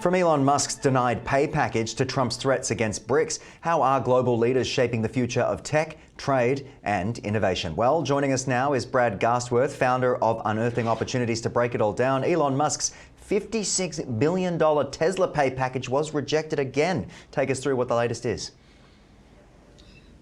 From Elon Musk's denied pay package to Trump's threats against BRICS, how are global leaders shaping the future of tech, trade and innovation? Well, joining us now is Brad Gastwirth, founder of Unearthing Opportunities. To break it all down, Elon Musk's $56 billion Tesla pay package was rejected again. Take us through what the latest is.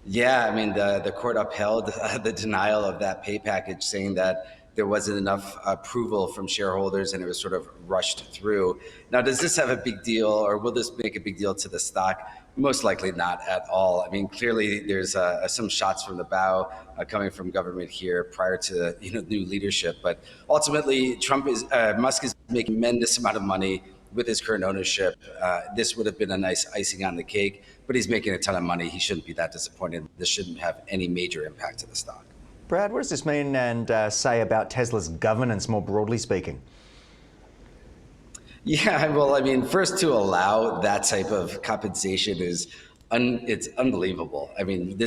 Yeah, I mean, the court upheld the denial of that pay package, saying that there wasn't enough approval from shareholders and it was sort of rushed through. Now, does this have a big deal, or will this make a big deal to the stock? Most likely not at all. I mean, clearly there's some shots from the bow coming from government here prior to new leadership, but ultimately Musk is making a tremendous amount of money with his current ownership. This would have been a nice icing on the cake, but he's making a ton of money. He shouldn't be that disappointed. This shouldn't have any major impact to the stock. Brad, what does this mean and say about Tesla's governance more broadly speaking? Yeah, well, I mean, first, to allow that type of compensation it's unbelievable. I mean,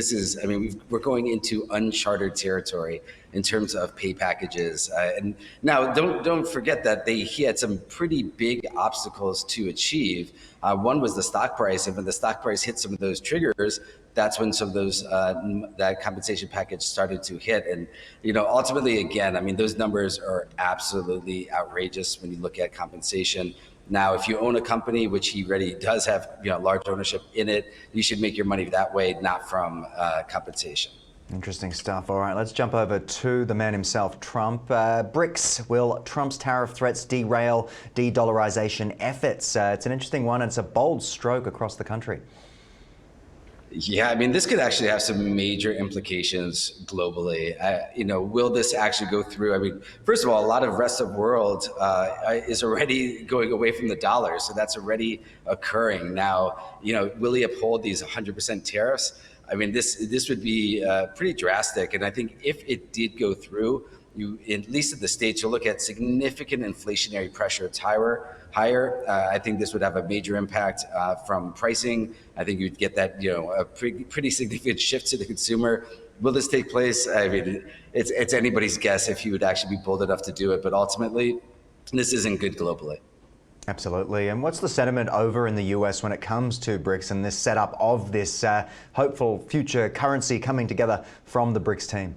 we're going into uncharted territory in terms of pay packages. And now, don't forget that he had some pretty big obstacles to achieve. One was the stock price, and when the stock price hit some of those triggers, that's when some of those that compensation package started to hit. And ultimately, again, I mean, those numbers are absolutely outrageous when you look at compensation. Now, if you own a company, which he already does have large ownership in it, you should make your money that way, not from compensation. Interesting stuff. All right, let's jump over to the man himself, Trump. BRICS, will Trump's tariff threats derail de-dollarization efforts? It's an interesting one, and it's a bold stroke across the country. Yeah, I mean, this could actually have some major implications globally. Will this actually go through? I mean, first of all, a lot of rest of world is already going away from the dollar, so that's already occurring. Now, will he uphold these 100% tariffs? I mean, this would be pretty drastic, and I think if it did go through, at least in the States, you'll look at significant inflationary pressure. It's higher. I think this would have a major impact from pricing. I think you'd get that, a pretty significant shift to the consumer. Will this take place? I mean, it's anybody's guess if he would actually be bold enough to do it. But ultimately, this isn't good globally. Absolutely. And what's the sentiment over in the US when it comes to BRICS and this setup of this hopeful future currency coming together from the BRICS team?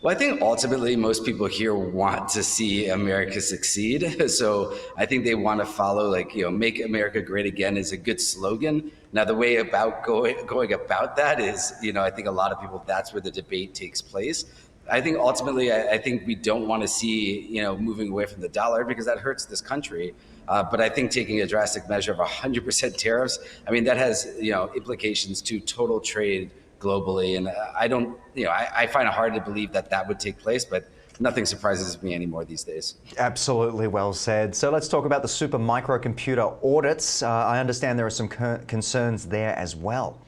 Well, I think ultimately most people here want to see America succeed. So I think they want to follow, make America great again is a good slogan. Now, the way about going about that is, I think a lot of people, that's where the debate takes place. I think ultimately, I think we don't want to see, moving away from the dollar because that hurts this country. But I think taking a drastic measure of 100% tariffs, I mean, that has, implications to total trade globally. And I find it hard to believe that would take place, but nothing surprises me anymore these days. Absolutely well said. So let's talk about the super microcomputer audits. I understand there are some concerns there as well.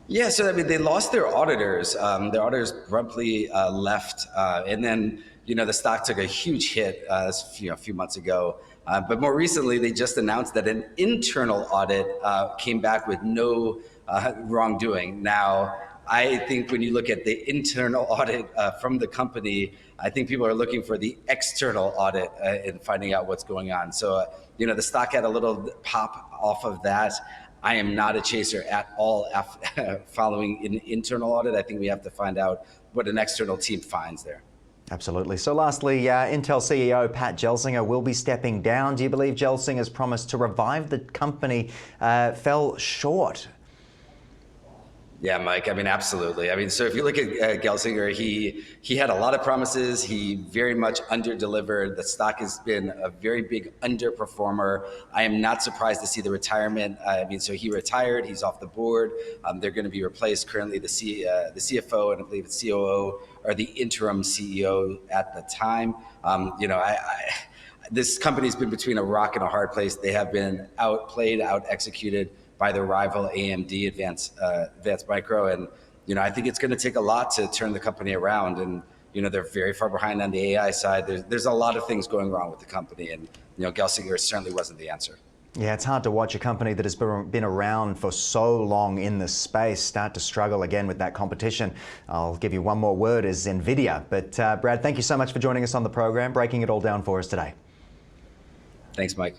Yeah, so I mean, they lost their auditors. Their auditors abruptly left, and then the stock took a huge hit a few months ago. But more recently, they just announced that an internal audit came back with no wrongdoing. Now, I think when you look at the internal audit from the company, I think people are looking for the external audit and finding out what's going on. So, the stock had a little pop off of that. I am not a chaser at all following an internal audit. I think we have to find out what an external team finds there. Absolutely. So lastly, Intel CEO Pat Gelsinger will be stepping down. Do you believe Gelsinger's promise to revive the company fell short? Yeah, Mike, I mean, absolutely. I mean, so if you look at Gelsinger, he had a lot of promises. He very much under-delivered. The stock has been a very big underperformer. I am not surprised to see the retirement. I mean, so he retired. He's off the board. They're going to be replaced. Currently, the CFO and I believe the COO are the interim CEO at the time. This company's been between a rock and a hard place. They have been outplayed, out-executed by their rival AMD, Advanced Micro. And, I think it's going to take a lot to turn the company around. And, they're very far behind on the AI side. There's a lot of things going wrong with the company. And, Gelsinger certainly wasn't the answer. Yeah, it's hard to watch a company that has been around for so long in the space start to struggle again with that competition. I'll give you one more word, is NVIDIA. But Brad, thank you so much for joining us on the program, breaking it all down for us today. Thanks, Mike.